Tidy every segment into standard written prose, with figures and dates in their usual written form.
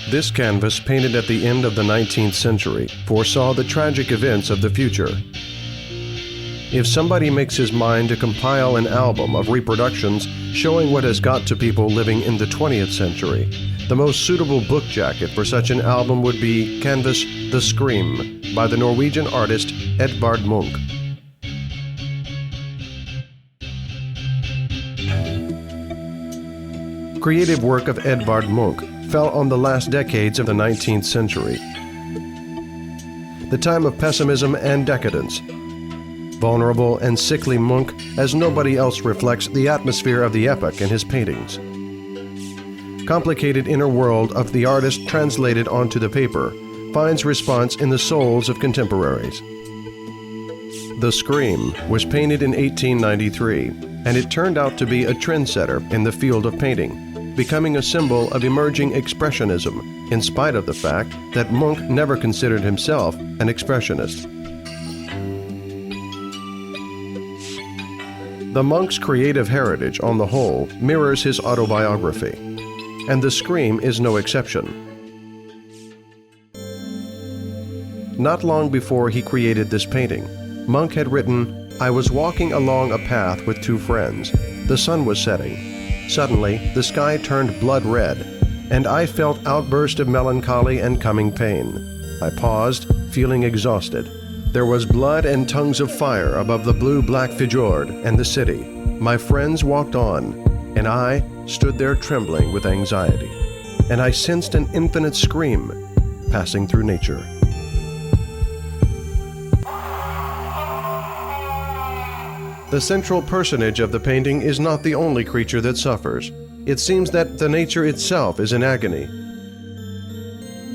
This canvas, painted at the end of the 19th century, foresaw the tragic events of the future. If somebody makes his mind to compile an album of reproductions showing what has got to people living in the 20th century, the most suitable book jacket for such an album would be canvas The Scream by the Norwegian artist Edvard Munch. Creative work of Edvard Munch fell on the last decades of the 19th century, the time of pessimism and decadence. Vulnerable and sickly Munch, as nobody else, reflects the atmosphere of the epoch in his paintings. Complicated inner world of the artist translated onto the paper finds response in the souls of contemporaries. The Scream was painted in 1893, and it turned out to be a trendsetter in the field of painting, becoming a symbol of emerging expressionism, in spite of the fact that Munch never considered himself an expressionist. The monk's creative heritage, on the whole, mirrors his autobiography, and The Scream is no exception. Not long before he created this painting, Munch had written, "I was walking along a path with two friends. The sun was setting. Suddenly, the sky turned blood red, and I felt outburst of melancholy and coming pain. I paused, feeling exhausted. There was blood and tongues of fire above the blue-black fjord and the city. My friends walked on, and I stood there trembling with anxiety. And I sensed an infinite scream passing through nature." The central personage of the painting is not the only creature that suffers. It seems that the nature itself is in agony.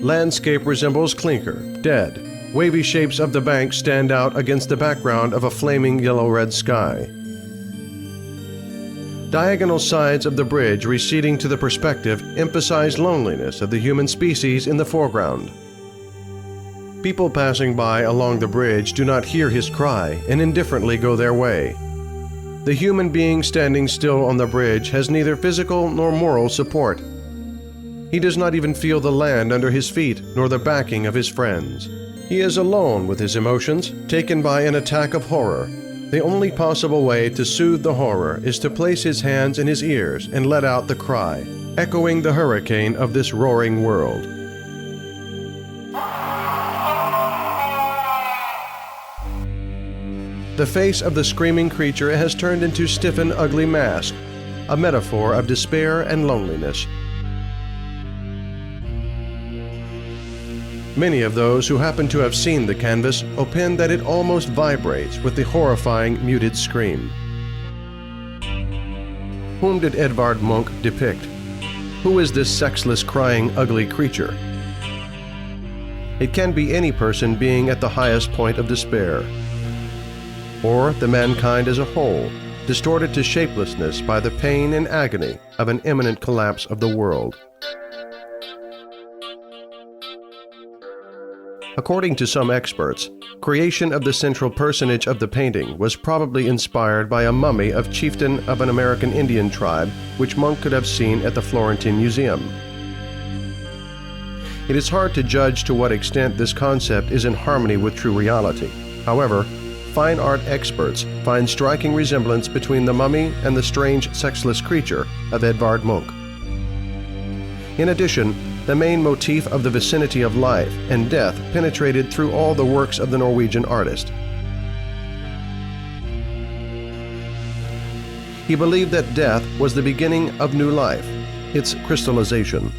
Landscape resembles clinker, dead. Wavy shapes of the bank stand out against the background of a flaming yellow-red sky. Diagonal sides of the bridge receding to the perspective emphasize loneliness of the human species in the foreground. People passing by along the bridge do not hear his cry and indifferently go their way. The human being standing still on the bridge has neither physical nor moral support. He does not even feel the land under his feet nor the backing of his friends. He is alone with his emotions, taken by an attack of horror. The only possible way to soothe the horror is to place his hands in his ears and let out the cry, echoing the hurricane of this roaring world. The face of the screaming creature has turned into stiffened, ugly mask, a metaphor of despair and loneliness. Many of those who happen to have seen the canvas opine that it almost vibrates with the horrifying muted scream. Whom did Edvard Munch depict? Who is this sexless, crying, ugly creature? It can be any person being at the highest point of despair, or the mankind as a whole, distorted to shapelessness by the pain and agony of an imminent collapse of the world. According to some experts, creation of the central personage of the painting was probably inspired by a mummy of chieftain of an American Indian tribe which Munch could have seen at the Florentine Museum. It is hard to judge to what extent this concept is in harmony with true reality. However, fine art experts find striking resemblance between the mummy and the strange sexless creature of Edvard Munch. In addition, the main motif of the vicinity of life and death penetrated through all the works of the Norwegian artist. He believed that death was the beginning of new life, its crystallization.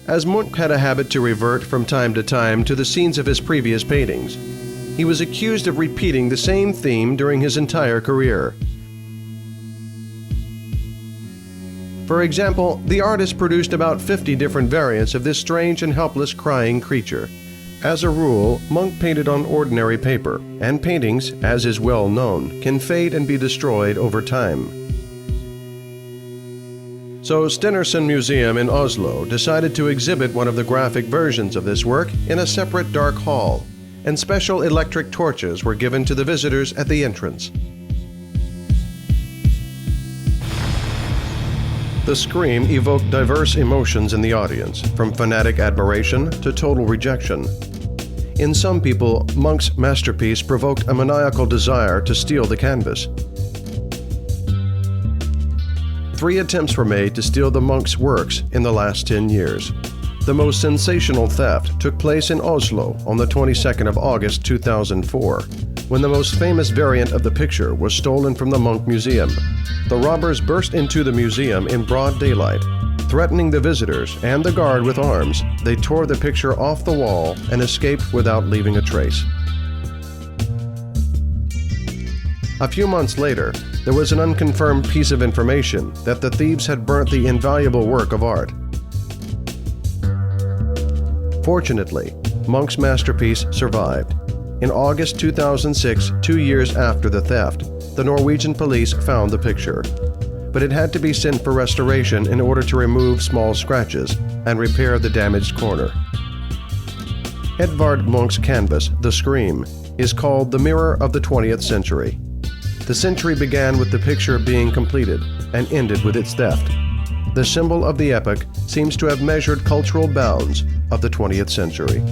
As Munch had a habit to revert from time to time to the scenes of his previous paintings, he was accused of repeating the same theme during his entire career. For example, the artist produced about 50 different variants of this strange and helpless crying creature. As a rule, Munch painted on ordinary paper, and paintings, as is well known, can fade and be destroyed over time. So Stenersen Museum in Oslo decided to exhibit one of the graphic versions of this work in a separate dark hall, and special electric torches were given to the visitors at the entrance. The scream evoked diverse emotions in the audience, from fanatic admiration to total rejection. In some people, Munch's masterpiece provoked a maniacal desire to steal the canvas. 3 attempts were made to steal the Munch's works in the last 10 years. The most sensational theft took place in Oslo on the 22nd of August 2004, when the most famous variant of the picture was stolen from the Munch Museum. The robbers burst into the museum in broad daylight. Threatening the visitors and the guard with arms, they tore the picture off the wall and escaped without leaving a trace. A few months later, there was an unconfirmed piece of information that the thieves had burnt the invaluable work of art. Fortunately, Munch's masterpiece survived. In August 2006, 2 years after the theft, the Norwegian police found the picture, but it had to be sent for restoration in order to remove small scratches and repair the damaged corner. Edvard Munch's canvas, The Scream, is called the mirror of the 20th century. The century began with the picture being completed and ended with its theft. The symbol of the epoch seems to have measured cultural bounds of the 20th century.